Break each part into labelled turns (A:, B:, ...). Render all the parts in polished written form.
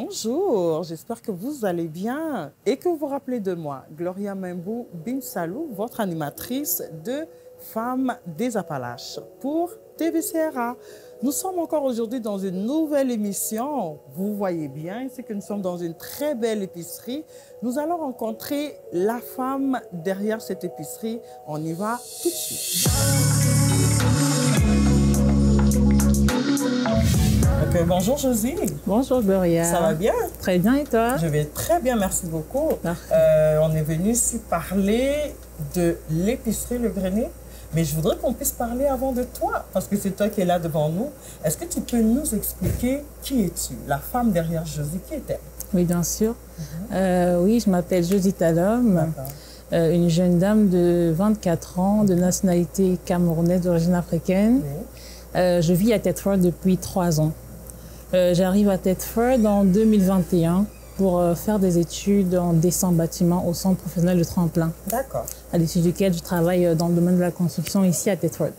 A: Bonjour, j'espère que vous allez bien et que vous vous rappelez de moi, Gloria Membou Bimsalou, votre animatrice de Femmes des Appalaches pour TVCRA. Nous sommes encore aujourd'hui dans une nouvelle émission. Vous voyez bien, c'est que nous sommes dans une très belle épicerie. Nous allons rencontrer la femme derrière cette épicerie. On y va tout de suite. Bonjour Josie.
B: Bonjour Gloria.
A: Ça va bien?
B: Très bien et toi?
A: Je vais très bien, merci beaucoup. On est venu ici parler de l'épicerie Le Grenier, mais je voudrais qu'on puisse parler avant de toi, parce que c'est toi qui es là devant nous. Est-ce que tu peux nous expliquer qui es-tu? La femme derrière Josie, qui est-elle?
B: Oui, bien sûr. Oui, je m'appelle Josie Talom, une jeune dame de 24 ans, de nationalité camerounaise d'origine africaine. Oui. Je vis à Thetford depuis 3 ans. J'arrive à Thetford en 2021 pour faire des études en dessin bâtiment au centre professionnel de Tremplin.
A: D'accord.
B: À l'issue duquel je travaille dans le domaine de la construction ici à Thetford.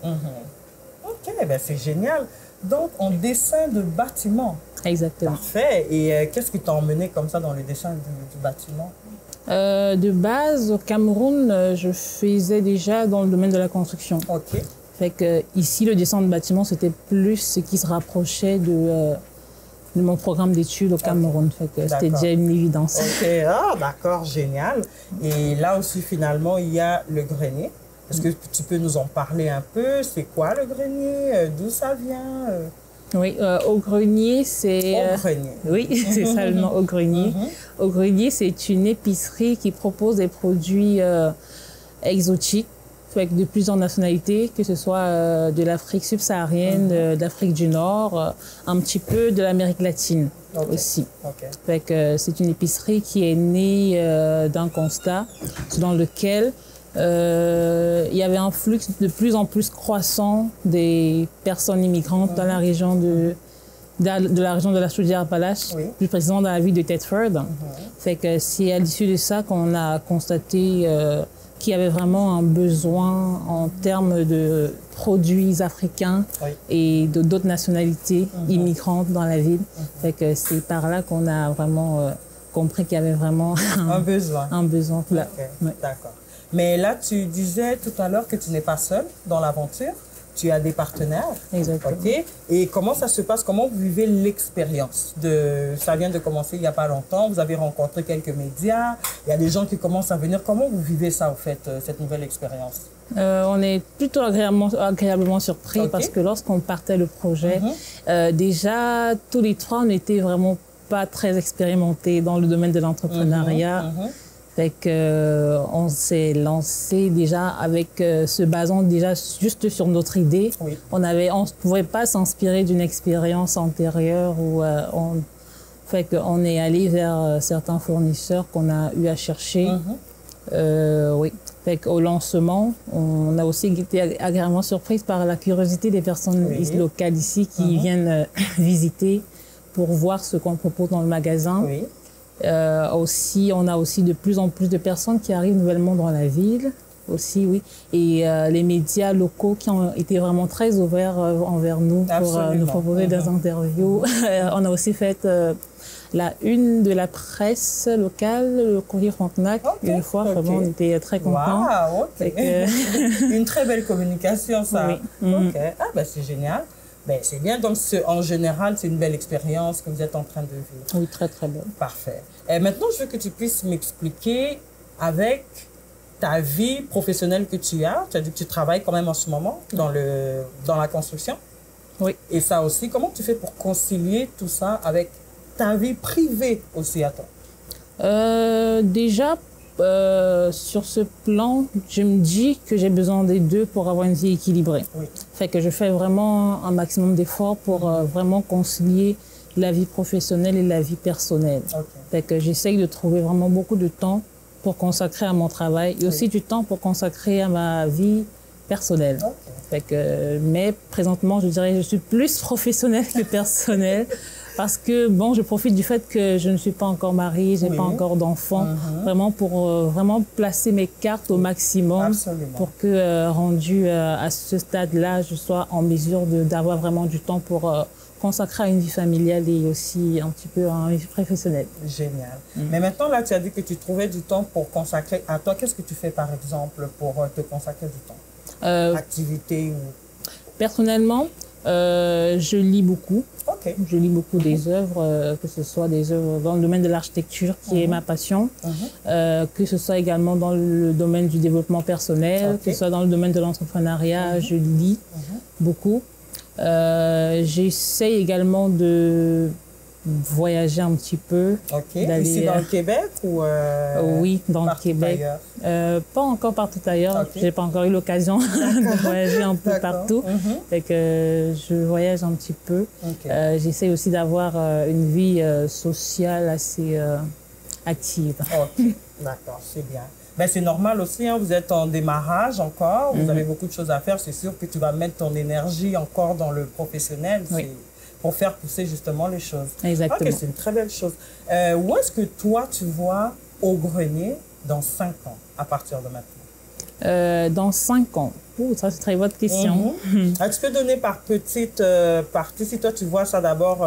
A: Ok, ben c'est génial. Donc, en dessin de bâtiment.
B: Exactement.
A: Parfait. Et qu'est-ce qui t'a emmené comme ça dans le dessin du bâtiment?
B: De base, au Cameroun, je faisais déjà dans le domaine de la construction.
A: Ok.
B: Fait que ici, le dessin de bâtiment, c'était plus ce qui se rapprochait de mon programme d'études au Cameroun. Fait que c'était déjà une évidence.
A: Ok, ah, d'accord, génial. Et là aussi, finalement, il y a le grenier. Est-ce que tu peux nous en parler un peu? C'est quoi le grenier? D'où ça vient?
B: Oui, au grenier, c'est...
A: Au grenier.
B: Oui, c'est ça le nom, au grenier. Au grenier, c'est une épicerie qui propose des produits exotiques, avec de plusieurs nationalités, que ce soit de l'Afrique subsaharienne, d'Afrique du Nord, un petit peu de l'Amérique latine aussi. Fait que c'est une épicerie qui est née d'un constat dans lequel il y avait un flux de plus en plus croissant des personnes immigrantes dans la région de la région de la Chaudière-Appalaches, plus précisément dans la ville de Thetford. Fait que c'est à l'issue de ça qu'on a constaté qu'il y avait vraiment un besoin en termes de produits africains et d'autres nationalités immigrantes dans la ville. Fait que c'est par là qu'on a vraiment compris qu'il y avait vraiment
A: un besoin.
B: Un besoin.
A: D'accord. Mais là, tu disais tout à l'heure que tu n'es pas seule dans l'aventure. Tu as des partenaires.
B: Exactement.
A: Okay. Et comment ça se passe? Comment vous vivez l'expérience? Ça vient de commencer il n'y a pas longtemps. Vous avez rencontré quelques médias. Il y a des gens qui commencent à venir. Comment vous vivez ça, au fait, cette nouvelle expérience?
B: On est plutôt agréablement surpris parce que lorsqu'on partait le projet, déjà, tous les trois, on n'était vraiment pas très expérimentés dans le domaine de l'entrepreneuriat. Fait qu'on s'est lancé déjà avec se basant déjà juste sur notre idée. On ne pouvait pas s'inspirer d'une expérience antérieure où fait qu'on est allé vers certains fournisseurs qu'on a eu à chercher. Oui. Fait qu'au lancement, on a aussi été agréablement surprise par la curiosité des personnes locales ici qui viennent visiter pour voir ce qu'on propose dans le magasin. Aussi, on a aussi de plus en plus de personnes qui arrivent nouvellement dans la ville. Aussi, oui. Et les médias locaux qui ont été vraiment très ouverts envers nous pour nous proposer des interviews. On a aussi fait la une de la presse locale, le Courrier Frontenac, une fois. Vraiment, on était très contents.
A: Wow, une très belle communication, ça. Ah, ben c'est génial. Ben, c'est bien, donc en général, c'est une belle expérience que vous êtes en train de vivre.
B: Oui, très très belle.
A: Parfait. Et maintenant, je veux que tu puisses m'expliquer avec ta vie professionnelle que tu as. Tu as dit que tu travailles quand même en ce moment dans la construction.
B: Oui.
A: Et ça aussi, comment tu fais pour concilier tout ça avec ta vie privée aussi à toi?
B: Déjà, sur ce plan, je me dis que j'ai besoin des deux pour avoir une vie équilibrée. Fait que je fais vraiment un maximum d'efforts pour vraiment concilier la vie professionnelle et la vie personnelle. Fait que j'essaye de trouver vraiment beaucoup de temps pour consacrer à mon travail et aussi du temps pour consacrer à ma vie personnelle. Fait que, mais présentement, je dirais que je suis plus professionnelle que personnelle parce que, bon, je profite du fait que je ne suis pas encore mariée, je n'ai pas encore d'enfant, vraiment pour vraiment placer mes cartes au maximum.
A: Absolument.
B: Pour que, rendu à ce stade-là, je sois en mesure d'avoir vraiment du temps pour consacrer à une vie familiale et aussi un petit peu à une vie professionnelle.
A: Génial. Mais maintenant, là, tu as dit que tu trouvais du temps pour consacrer à toi. Qu'est-ce que tu fais, par exemple, pour te consacrer du temps? Activité ou...
B: Personnellement, je lis beaucoup.
A: OK.
B: Je lis beaucoup des œuvres, que ce soit des œuvres dans le domaine de l'architecture, qui est ma passion, que ce soit également dans le domaine du développement personnel, que ce soit dans le domaine de l'entrepreneuriat, je lis beaucoup. J'essaie également de voyager un petit peu.
A: OK. Ici dans le Québec ou
B: oui, dans le Québec. Pas encore partout ailleurs. Okay. J'ai pas encore eu l'occasion de voyager un peu partout. Fait que je voyage un petit peu. Okay. J'essaie aussi d'avoir une vie sociale assez active.
A: OK. D'accord, c'est bien. Ben, c'est normal aussi, hein, vous êtes en démarrage encore, vous avez beaucoup de choses à faire, c'est sûr que tu vas mettre ton énergie encore dans le professionnel pour faire pousser justement les choses.
B: Exactement.
A: Ok, c'est une très belle chose. Où est-ce que toi, tu vois Au Grenier dans 5 ans, à partir de maintenant?
B: Dans 5 ans. Oh, ça, c'est très bonne question.
A: Tu peux donner par petite partie, si toi, tu vois ça d'abord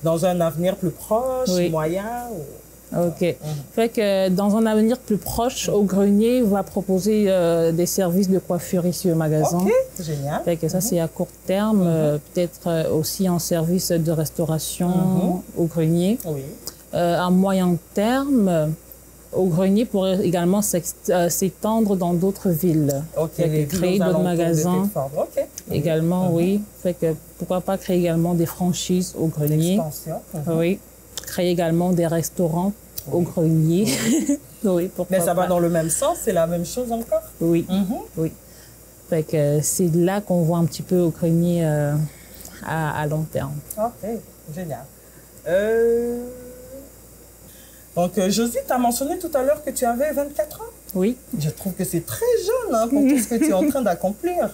A: dans un avenir plus proche, moyen ou...
B: OK. Fait que dans un avenir plus proche, Au Grenier va proposer des services de coiffure ici au magasin.
A: OK, génial.
B: Fait que ça, c'est à court terme. Peut-être aussi en service de restauration Au Grenier.
A: Oui.
B: À moyen terme, Au Grenier pourrait également s'étendre dans d'autres villes.
A: OK.
B: Fait que créer d'autres magasins.
A: OK.
B: Également, oui. Fait que pourquoi pas créer également des franchises Au Grenier.
A: L'extension.
B: Oui. Créer également des restaurants Au Grenier. Oui,
A: mais ça va dans le même sens, c'est la même chose encore?
B: Oui, oui. Fait que c'est là qu'on voit un petit peu Au Grenier à long terme.
A: OK, génial. Donc, Josie, tu as mentionné tout à l'heure que tu avais 24 ans?
B: Oui.
A: Je trouve que c'est très jeune hein, pour tout ce que tu es en train d'accomplir.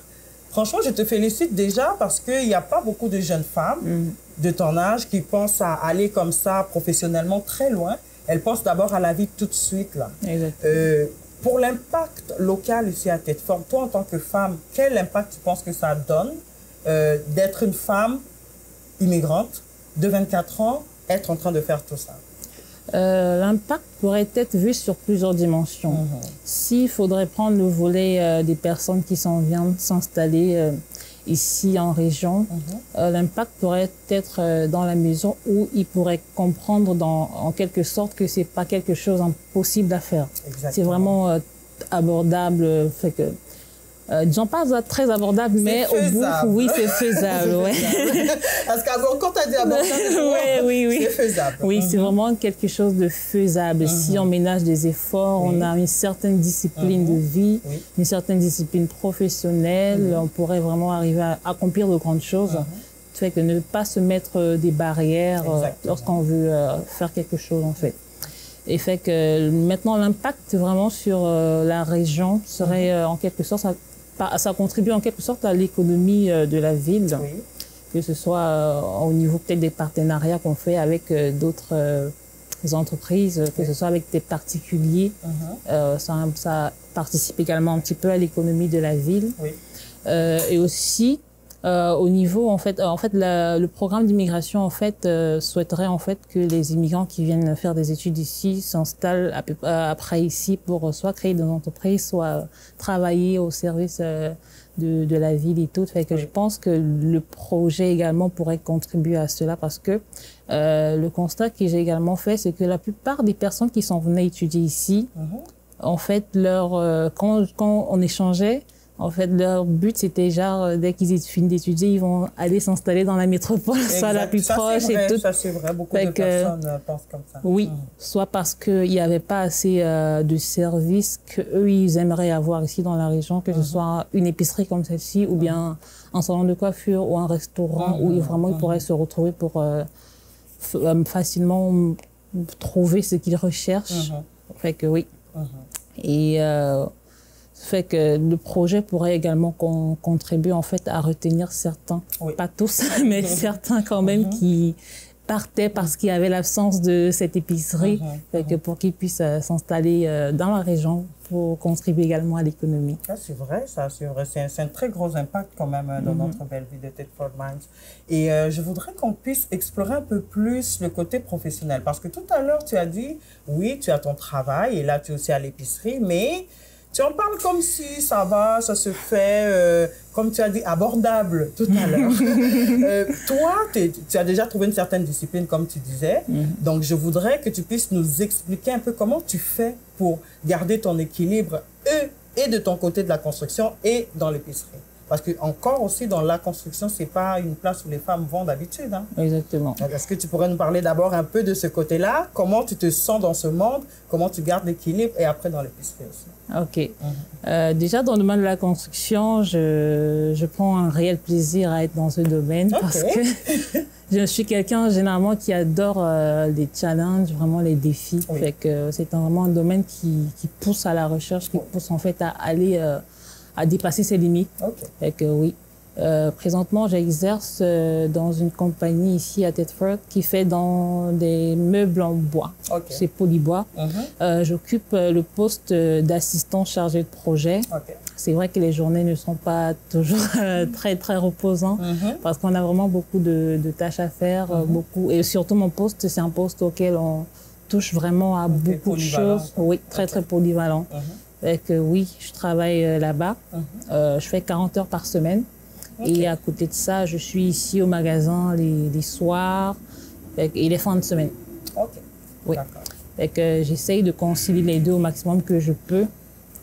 A: Franchement, je te félicite déjà parce qu'il n'y a pas beaucoup de jeunes femmes de ton âge qui pensent à aller comme ça professionnellement très loin. Elles pensent d'abord à la vie tout de suite. Là. Pour l'impact local ici à Tête-Fort, toi en tant que femme, quel impact tu penses que ça donne d'être une femme immigrante de 24 ans, être en train de faire tout ça?
B: L'impact pourrait être vu sur plusieurs dimensions. S'il faudrait prendre le volet des personnes qui s'en viennent s'installer ici en région, l'impact pourrait être dans la mesure où ils pourraient comprendre en quelque sorte que c'est pas quelque chose d'impossible à faire. C'est vraiment abordable, fait que disons pas très abordable, mais au bout, oui, c'est faisable. Ouais.
A: Parce qu'avant, quand tu as dit abordable,
B: oui.
A: C'est faisable.
B: Oui, c'est vraiment quelque chose de faisable. Si on ménage des efforts, on a une certaine discipline de vie, une certaine discipline professionnelle, on pourrait vraiment arriver à accomplir de grandes choses. Fait que ne pas se mettre des barrières lorsqu'on veut faire quelque chose, en fait. Et fait que maintenant, l'impact vraiment sur la région serait en quelque sorte... Ça contribue en quelque sorte à l'économie de la ville, que ce soit au niveau peut-être des partenariats qu'on fait avec d'autres entreprises, que ce soit avec des particuliers. Ça participe également un petit peu à l'économie de la ville. Et aussi, au niveau, en fait, le programme d'immigration, en fait, souhaiterait, en fait, que les immigrants qui viennent faire des études ici s'installent après ici pour soit créer des entreprises, soit travailler au service de la ville et tout. Fait que je pense que le projet également pourrait contribuer à cela parce que le constat que j'ai également fait, c'est que la plupart des personnes qui sont venues étudier ici, en fait, quand on échangeait, en fait, leur but, c'était genre, dès qu'ils finissent d'étudier, ils vont aller s'installer dans la métropole, soit la plus proche et tout.
A: Ça, c'est vrai. Beaucoup de personnes pensent comme ça.
B: Oui, soit parce qu'il n'y avait pas assez de services qu'eux, ils aimeraient avoir ici dans la région, que ce soit une épicerie comme celle-ci, ou bien un salon de coiffure, ou un restaurant, où vraiment ils pourraient se retrouver pour facilement trouver ce qu'ils recherchent. Fait que oui. Et... fait que le projet pourrait également contribuer en fait à retenir certains, pas tous, mais certains quand même qui partaient parce qu'il y avait l'absence de cette épicerie, fait que pour qu'ils puissent s'installer dans la région pour contribuer également à l'économie.
A: Ah, c'est vrai, ça, c'est vrai. C'est un très gros impact quand même dans notre belle ville de Thetford Mines. Et je voudrais qu'on puisse explorer un peu plus le côté professionnel. Parce que tout à l'heure, tu as dit, oui, tu as ton travail et là, tu es aussi à l'épicerie, mais tu en parles comme si ça va, ça se fait, comme tu as dit, abordable tout à l'heure. Toi, tu as déjà trouvé une certaine discipline, comme tu disais. Donc, je voudrais que tu puisses nous expliquer un peu comment tu fais pour garder ton équilibre et de ton côté de la construction et dans l'épicerie. Parce que encore aussi, dans la construction, c'est pas une place où les femmes vont d'habitude. Hein.
B: Exactement.
A: Est-ce que tu pourrais nous parler d'abord un peu de ce côté-là? Comment tu te sens dans ce monde? Comment tu gardes l'équilibre? Et après, dans l'épicerie aussi.
B: OK. Déjà, dans le domaine de la construction, je prends un réel plaisir à être dans ce domaine parce que je suis quelqu'un, généralement, qui adore les challenges, vraiment les défis. Fait que c'est vraiment un domaine qui pousse à la recherche, qui pousse, en fait, à aller... à dépasser ses limites. Fait que oui. Présentement, j'exerce dans une compagnie ici à Thetford qui fait dans des meubles en bois. C'est Polybois. J'occupe le poste d'assistant chargé de projet. C'est vrai que les journées ne sont pas toujours très reposantes parce qu'on a vraiment beaucoup de tâches à faire. Beaucoup, et surtout, mon poste, c'est un poste auquel on touche vraiment à beaucoup de choses. Oui, très polyvalent. Fait que oui, je travaille là-bas. Je fais 40 heures par semaine. Et à côté de ça, je suis ici au magasin les soirs et les fins de semaine. Oui. Fait que j'essaye de concilier les deux au maximum que je peux.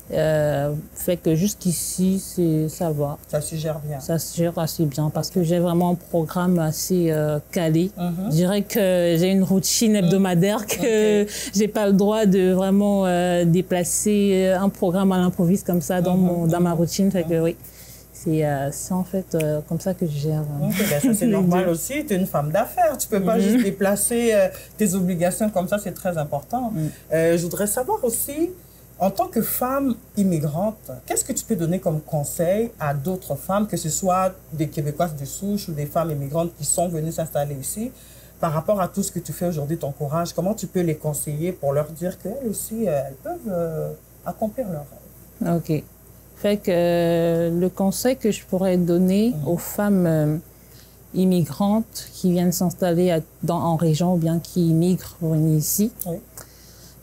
B: Fait que jusqu'ici, ça va.
A: Ça se gère bien.
B: Ça se gère assez bien parce que j'ai vraiment un programme assez calé. Je dirais que j'ai une routine hebdomadaire que j'ai pas le droit de vraiment déplacer un programme à l'improviste comme ça dans ma routine. Fait que oui, c'est en fait comme ça que je gère.
A: Ben ça, c'est normal aussi. Tu es une femme d'affaires. Tu peux pas juste déplacer tes obligations comme ça. C'est très important. Je voudrais savoir aussi, en tant que femme immigrante, qu'est-ce que tu peux donner comme conseil à d'autres femmes, que ce soit des Québécoises de souche ou des femmes immigrantes qui sont venues s'installer ici, par rapport à tout ce que tu fais aujourd'hui, ton courage? Comment tu peux les conseiller pour leur dire qu'elles aussi, elles peuvent accomplir leur rêve?
B: OK. Fait que le conseil que je pourrais donner aux femmes immigrantes qui viennent s'installer en région ou bien qui immigrent pour venir ici,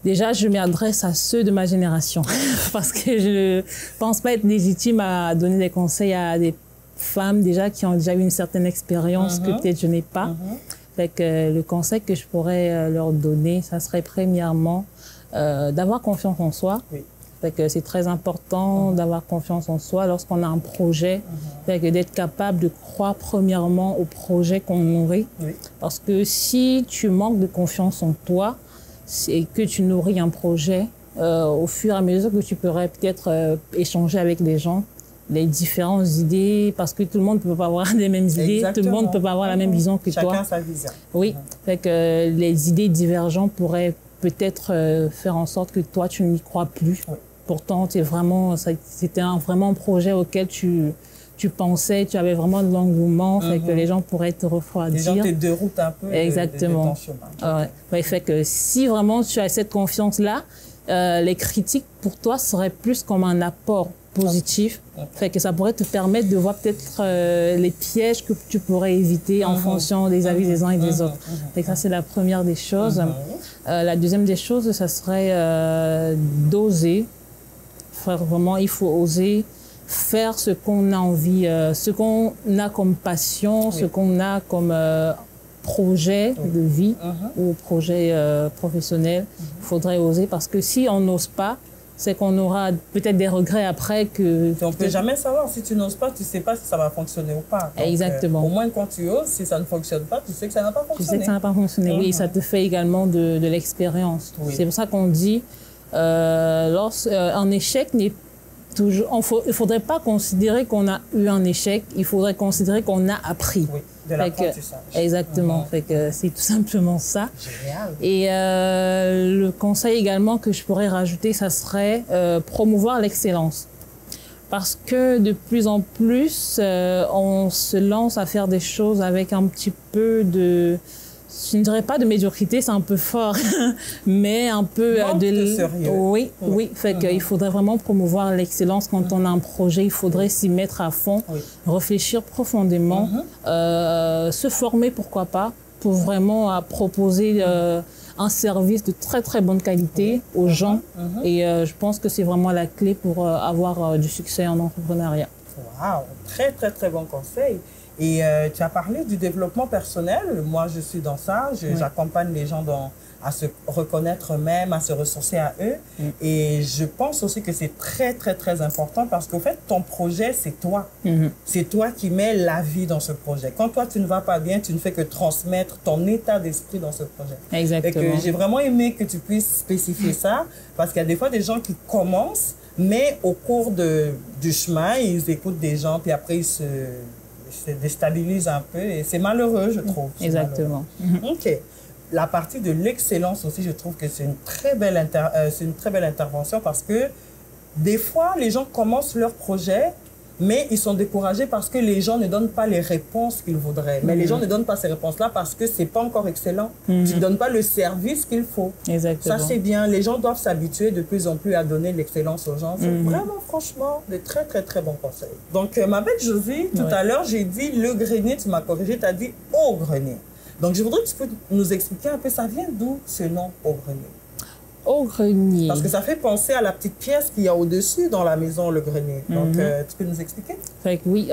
B: déjà, je m'adresse à ceux de ma génération parce que je ne pense pas être légitime à donner des conseils à des femmes déjà qui ont déjà eu une certaine expérience que peut-être je n'ai pas. Fait que le conseil que je pourrais leur donner, ça serait premièrement d'avoir confiance en soi. Fait que c'est très important d'avoir confiance en soi lorsqu'on a un projet. Fait que d'être capable de croire premièrement au projet qu'on nourrit. Parce que si tu manques de confiance en toi, et que tu nourris un projet, au fur et à mesure que tu pourrais peut-être échanger avec les gens, les différentes idées, parce que tout le monde ne peut pas avoir les mêmes idées, tout le monde ne peut pas avoir la même vision que toi.
A: Chacun sa vision.
B: Oui, fait que les idées divergentes pourraient peut-être faire en sorte que toi, tu n'y crois plus. Pourtant, c'était vraiment un projet auquel tu pensais, tu avais vraiment de l'engouement, fait que les gens pourraient te refroidir.
A: Les gens te déroutent un peu de ton chemin.
B: Fait que si vraiment tu as cette confiance-là, les critiques pour toi seraient plus comme un apport positif. Fait que ça pourrait te permettre de voir peut-être les pièges que tu pourrais éviter en fonction des avis des uns et des autres. Fait que ça, c'est la première des choses. La deuxième des choses, ça serait d'oser. Vraiment, il faut oser faire ce qu'on a envie, ce qu'on a comme passion, ce qu'on a comme projet de vie ou projet professionnel. Il faudrait oser parce que si on n'ose pas, c'est qu'on aura peut-être des regrets après que...
A: On ne peut jamais savoir. Si tu n'oses pas, tu ne sais pas si ça va fonctionner ou pas. Donc,
B: exactement.
A: Au moins, quand tu oses, si ça ne fonctionne pas, tu sais que ça n'a pas fonctionné.
B: Tu sais que ça n'a pas fonctionné, oui. Et ça te fait également de l'expérience. C'est pour ça qu'on dit, un échec n'est toujours... Il ne faudrait pas considérer qu'on a eu un échec. Il faudrait considérer qu'on a appris.
A: Oui. De l'apprentissage.
B: Exactement. Fait que c'est tout simplement ça.
A: Génial.
B: Et le conseil également que je pourrais rajouter, ça serait promouvoir l'excellence. Parce que de plus en plus, on se lance à faire des choses avec un petit peu de je ne dirais pas de médiocrité, c'est un peu fort, mais un peu
A: de sérieux.
B: Oui, oui. Fait qu'il faudrait vraiment promouvoir l'excellence quand on a un projet. Il faudrait s'y mettre à fond, réfléchir profondément, se former, pourquoi pas, pour vraiment proposer un service de très, très bonne qualité aux gens. Et je pense que c'est vraiment la clé pour avoir du succès en entrepreneuriat.
A: Wow, très, très, très bon conseil. Et tu as parlé du développement personnel. Moi, je suis dans ça. J'accompagne les gens à se reconnaître eux-mêmes, à se ressourcer à eux. Et je pense aussi que c'est très, très, très important parce qu'au fait, ton projet, c'est toi. C'est toi qui mets la vie dans ce projet. Quand toi, tu ne vas pas bien, tu ne fais que transmettre ton état d'esprit dans ce projet.
B: Exactement.
A: J'ai vraiment aimé que tu puisses spécifier ça parce qu'il y a des fois des gens qui commencent, mais au cours du chemin, ils écoutent des gens, puis après, ils se déstabilise un peu et c'est malheureux, je trouve.
B: Exactement.
A: OK. La partie de l'excellence aussi, je trouve que c'est une très belle intervention parce que des fois, les gens commencent leur projet, mais ils sont découragés parce que les gens ne donnent pas les réponses qu'ils voudraient. Mais les gens ne donnent pas ces réponses-là parce que c'est pas encore excellent. Tu ne donnes pas le service qu'il faut.
B: Exactement.
A: Ça, c'est bien. Les gens doivent s'habituer de plus en plus à donner l'excellence aux gens. C'est vraiment, franchement, de très, très, très bons conseils. Donc, ma belle Josie, tout à l'heure, j'ai dit le grenier, tu m'as corrigé, tu as dit au grenier. Donc, je voudrais que tu peux nous expliquer un peu, ça vient d'où ce nom au grenier?
B: Au grenier.
A: Parce que ça fait penser à la petite pièce qu'il y a au-dessus dans la maison, le grenier. Donc, tu peux nous expliquer?
B: Fait que oui,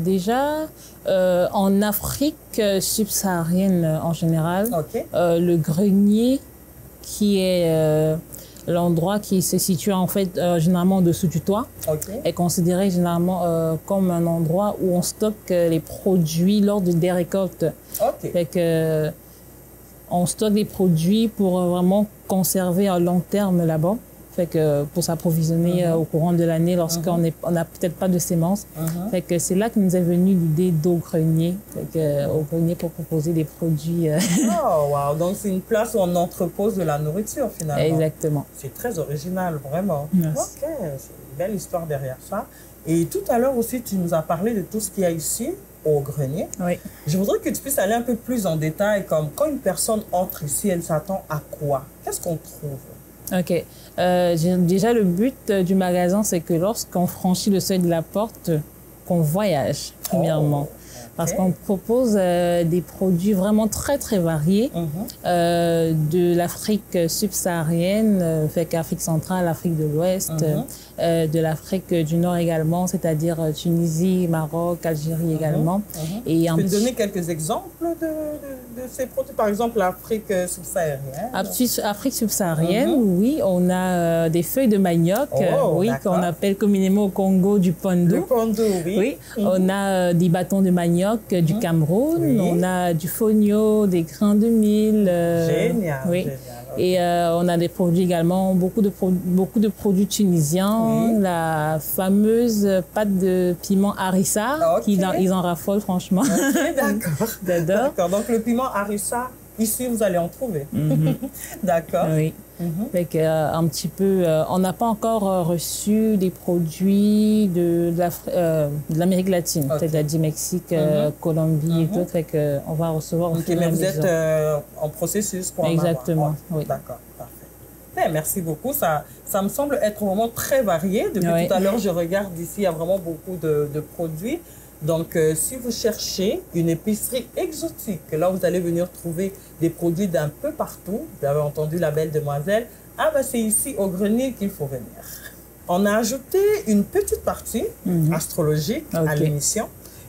B: déjà, en Afrique subsaharienne en général, le grenier, qui est l'endroit qui se situe en fait généralement en dessous du toit, est considéré généralement comme un endroit où on stocke les produits lors des récoltes. Fait que on stocke des produits pour vraiment conserver à long terme là-bas. Fait que pour s'approvisionner au courant de l'année lorsqu'on n'a peut-être pas de semences. Fait que c'est là que nous est venue l'idée d'au-grenier. Fait que au-grenier pour proposer des produits.
A: Oh, wow! Donc, c'est une place où on entrepose de la nourriture, finalement.
B: Exactement.
A: C'est très original, vraiment.
B: Merci.
A: OK, c'est une belle histoire derrière ça. Et tout à l'heure aussi, tu nous as parlé de tout ce qu'il y a ici, au grenier.
B: Oui.
A: Je voudrais que tu puisses aller un peu plus en détail, comme quand une personne entre ici, elle s'attend à quoi? Qu'est-ce qu'on trouve?
B: OK. Déjà, le but du magasin, c'est que lorsqu'on franchit le seuil de la porte, qu'on voyage, premièrement. Parce qu'on propose des produits vraiment très, très variés de l'Afrique subsaharienne, fait qu'Afrique centrale, Afrique de l'Ouest, de l'Afrique du Nord également, c'est-à-dire Tunisie, Maroc, Algérie également.
A: Et tu peux donner quelques exemples de ces produits? Par exemple, l'Afrique subsaharienne.
B: Afrique subsaharienne, oui, on a des feuilles de manioc, oui, qu'on appelle communément au Congo du pondo.
A: Le pondo, oui.
B: Oui, on a des bâtons de manioc du Cameroun, on a du fonio, des grains de mil.
A: Génial,
B: oui.
A: Génial.
B: Et on a des produits également, beaucoup de produits tunisiens, la fameuse pâte de piment harissa, ils en raffolent franchement.
A: D'accord. D'accord. Donc le piment harissa, ici vous allez en trouver. D'accord.
B: Oui. Fait que, un petit peu, on n'a pas encore reçu des produits de l'Amérique latine, c'est-à-dire Mexique, Colombie et tout. Fait que on va recevoir au fur et à mesure.
A: Mais vous êtes en processus pour
B: Exactement, oui.
A: D'accord, parfait. Merci beaucoup. Ça me semble être vraiment très varié. Depuis tout à l'heure, je regarde ici, il y a vraiment beaucoup de produits. Donc, si vous cherchez une épicerie exotique, là, vous allez venir trouver des produits d'un peu partout. Vous avez entendu la belle demoiselle. Ah, ben, c'est ici, au grenier, qu'il faut venir. On a ajouté une petite partie astrologique à l'émission.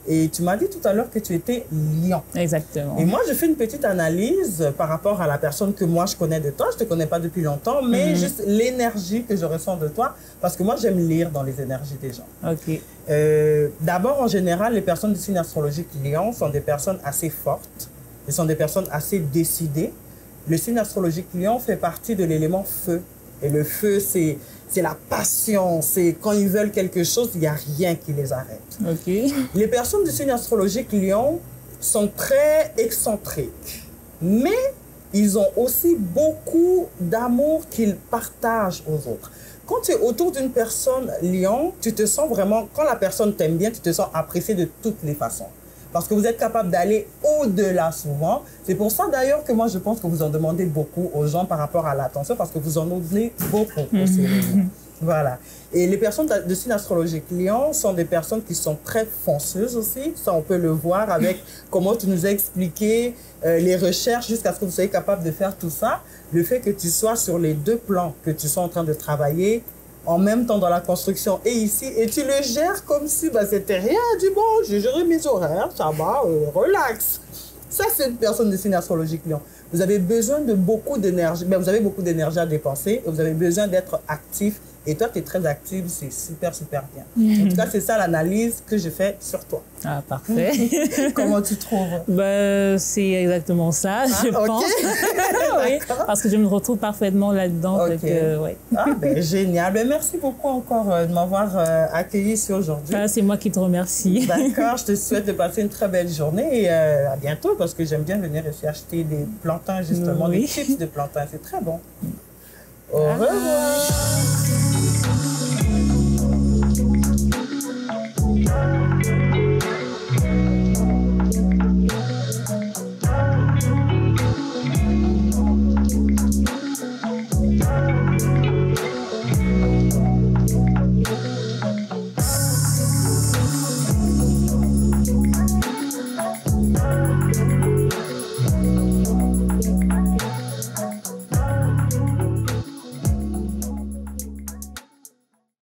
A: Et tu m'as dit tout à l'heure que tu étais lion.
B: Exactement.
A: Et moi, je fais une petite analyse par rapport à la personne que moi, je connais de toi. Je ne te connais pas depuis longtemps, mais juste l'énergie que je ressens de toi. Parce que moi, j'aime lire dans les énergies des gens.
B: OK.
A: D'abord, en général, les personnes du signe astrologique lion sont des personnes assez fortes. Elles sont des personnes assez décidées. Le signe astrologique lion fait partie de l'élément feu. Et le feu, c'est la passion. C'est quand ils veulent quelque chose, il n'y a rien qui les arrête.
B: Okay.
A: Les personnes du signe astrologique lion sont très excentriques. Mais ils ont aussi beaucoup d'amour qu'ils partagent aux autres. Quand tu es autour d'une personne lion, tu te sens vraiment, quand la personne t'aime bien, tu te sens apprécié de toutes les façons. parce que vous êtes capable d'aller au-delà souvent. C'est pour ça d'ailleurs que moi je pense que vous en demandez beaucoup aux gens par rapport à l'attention, parce que vous en donnez beaucoup aussi. Voilà. Et les personnes de signe astrologique Lion sont des personnes qui sont très fonceuses aussi. Ça, on peut le voir avec comment tu nous as expliqué les recherches jusqu'à ce que vous soyez capable de faire tout ça. Le fait que tu sois sur les deux plans, que tu sois en train de travailler en même temps dans la construction et ici, et tu le gères comme si c'était rien. Du bon, j'ai géré mes horaires, ça va, relax. Ça, c'est une personne de signe astrologique Lion. Vous avez besoin de beaucoup d'énergie. Vous avez beaucoup d'énergie à dépenser et vous avez besoin d'être actif. Et toi, tu es très active, c'est super, super bien. En tout cas, c'est ça l'analyse que je fais sur toi.
B: Ah, parfait.
A: Comment tu trouves?
B: C'est exactement ça, je pense. Oui, parce que je me retrouve parfaitement là-dedans. Ouais.
A: Génial. Merci beaucoup encore de m'avoir accueilli ici aujourd'hui.
B: C'est moi qui te remercie.
A: D'accord. Je te souhaite de passer une très belle journée et à bientôt, parce que j'aime bien venir ici acheter des plantains, justement, des chips de plantains. C'est très bon. Au revoir.